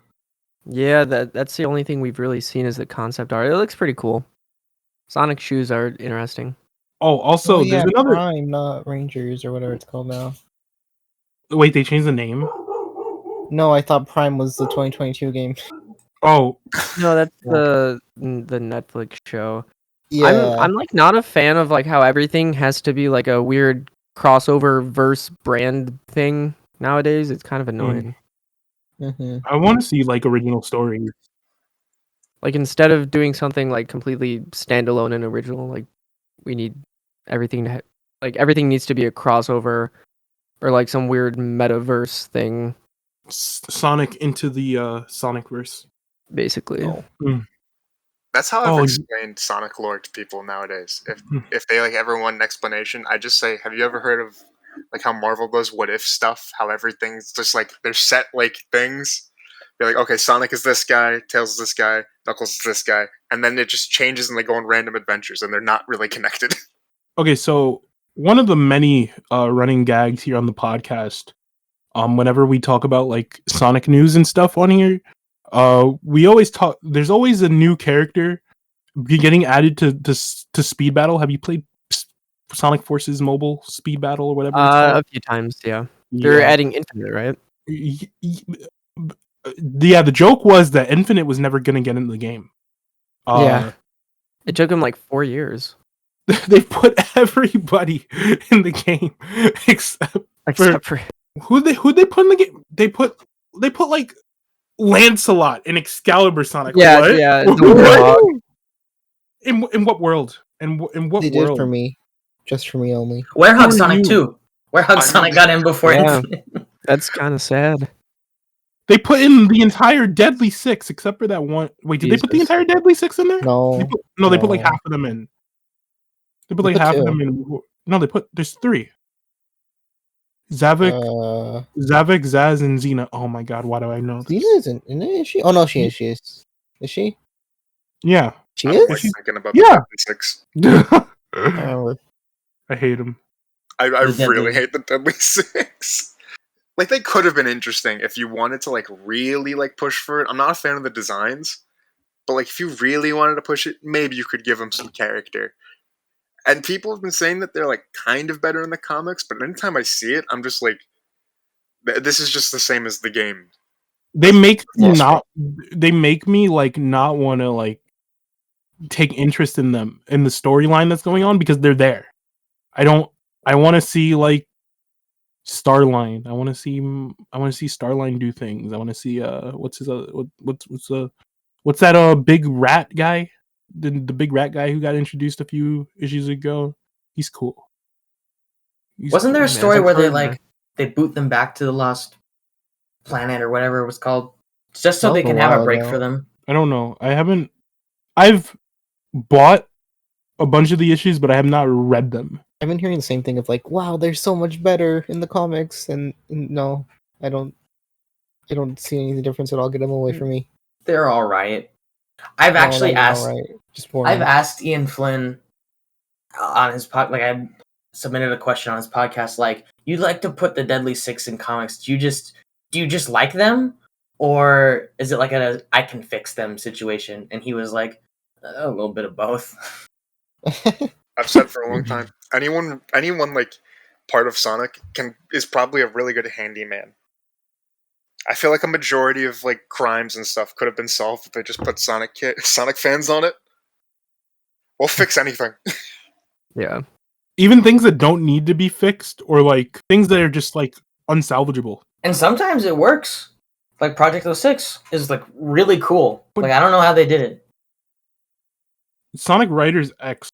Yeah, that's the only thing we've really seen is the concept art. It looks pretty cool. Sonic shoes are interesting. Oh, also, there's another Prime, not Rangers or whatever it's called now. Wait, they changed the name? No, I thought Prime was the 2022 game. Oh. No, that's the Netflix show. Yeah. I'm like not a fan of like how everything has to be like a weird crossover verse brand thing nowadays. It's kind of annoying. Mm-hmm. I want to see like original stories. Like instead of doing something like completely standalone and original, like we need everything to everything needs to be a crossover or like some weird metaverse thing. Sonic into the Sonicverse, basically. Oh. That's how I've explained Sonic lore to people nowadays. If they like ever want an explanation, I just say, "Have you ever heard of like how Marvel does what if stuff? How everything's just like they're set like things. They're like, okay, Sonic is this guy, Tails is this guy, Knuckles is this guy, and then it just changes and they go on random adventures and they're not really connected." Okay, so one of the many running gags here on the podcast, whenever we talk about like Sonic news and stuff on here, we always talk. There's always a new character getting added to Speed Battle. Have you played Sonic Forces Mobile Speed Battle or whatever? A few times, yeah. They're adding Infinite, right? Yeah, the joke was that Infinite was never gonna get into the game. Yeah, it took them like 4 years. They put everybody in the game except for who they put in the game. They put like Lancelot and Excalibur Sonic. Yeah, what? yeah. What? In what world? In what they world? did for me, just for me only. Werehog Sonic 2. Werehog Sonic got in before Infinite. That's kind of sad. They put in the entire Deadly Six except for that one. Wait, did they put the entire Deadly Six in there? No. They put like half of them in. They put like half of them in. No, there's 3. Zavik, Zaz, and Xena. Oh my god, why do I know this? Xena isn't in it, is she? Oh no, she is. She is. Is she? Yeah. She is? Thinking about yeah. the Deadly 6. I hate him. I really hate the Deadly 6. Like, they could have been interesting if you wanted to, like, really, like, push for it. I'm not a fan of the designs, but, like, if you really wanted to push it, maybe you could give them some character. And people have been saying that they're, like, kind of better in the comics, but anytime I see it, I'm just like, this is just the same as the game. They make me, like, not want to, like, take interest in them, in the storyline that's going on, because they're there. I want to see, like, Starline. I want to see Starline do things. I want to see what's that big rat guy? The big rat guy who got introduced a few issues ago. He's cool. Wasn't there a story where they boot them back to the Lost Planet or whatever it was called, just so they can have a break for them? I don't know. I've bought a bunch of the issues, but I have not read them. I've been hearing the same thing of like, wow, they're so much better in the comics, and no, I don't see any difference at all. Get them away from me. They're all right. I've No, actually not even asked. alright, just boring. I've asked Ian Flynn on his pod. Like I submitted a question on his podcast. Like, you'd like to put the Deadly Six in comics? Do you just like them, or is it like a I can fix them situation? And he was like, a little bit of both. I've said for a long time, anyone like part of Sonic is probably a really good handyman. I feel like a majority of like crimes and stuff could have been solved if they just put Sonic fans on it. We'll fix anything. Yeah. Even things that don't need to be fixed, or like things that are just like unsalvageable. And sometimes it works. Like Project 06 is like really cool. But- Like I don't know how they did it. Sonic Riders X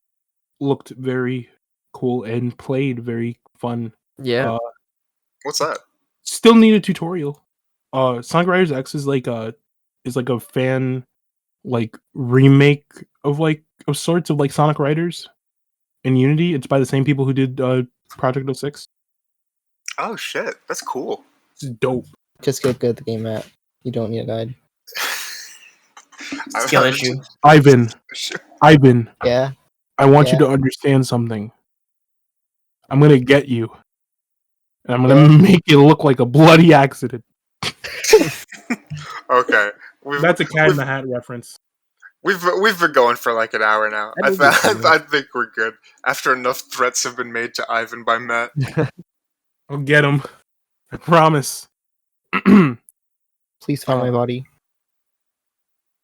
looked very cool and played very fun. Yeah. What's that? Still need a tutorial. Sonic Riders X is like a fan like remake of sorts of like Sonic Riders in Unity. It's by the same people who did Project 06. Oh shit, that's cool. It's dope. Just get good at the game, Matt. You don't need a guide. Skill issue. Ivan, Yeah. I want you Yeah. to understand something. I'm gonna get you. And I'm gonna make it look like a bloody accident. Okay, That's a Cat in the Hat reference. We've been going for like an hour now. I think we're good. After enough threats have been made to Ivan by Matt. I'll get him. I promise. Please find my body.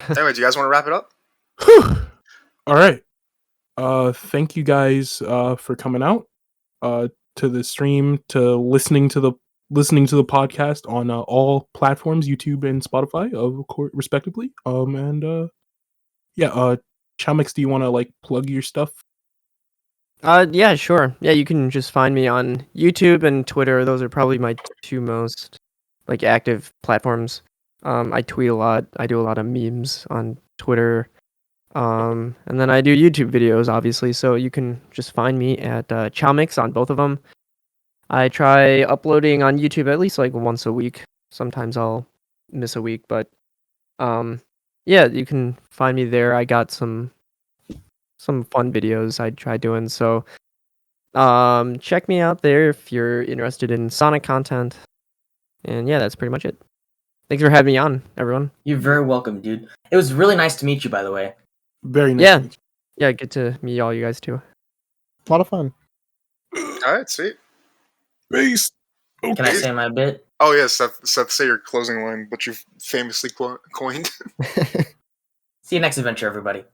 Anyway, do you guys want to wrap it up? All right. Thank you guys for coming out to the stream, to listening to the podcast on all platforms, YouTube and Spotify, of course, respectively. Chaomix, do you want to like plug your stuff? Yeah, sure. Yeah, you can just find me on YouTube and Twitter. Those are probably my two most like active platforms. I tweet a lot. I do a lot of memes on Twitter. And then I do YouTube videos, obviously. So you can just find me at Chaomix on both of them. I try uploading on YouTube at least like once a week. Sometimes I'll miss a week, but yeah, you can find me there. I got some fun videos I try doing. So check me out there if you're interested in Sonic content. And yeah, that's pretty much it. Thanks for having me on, everyone. You're very welcome, dude. It was really nice to meet you, by the way. Very nice. Yeah. Yeah, good to meet all you guys too. A lot of fun. Alright, sweet. Peace. Can I say my bit? Oh yeah, Seth, say your closing line, which you've famously coined. See you next adventure, everybody.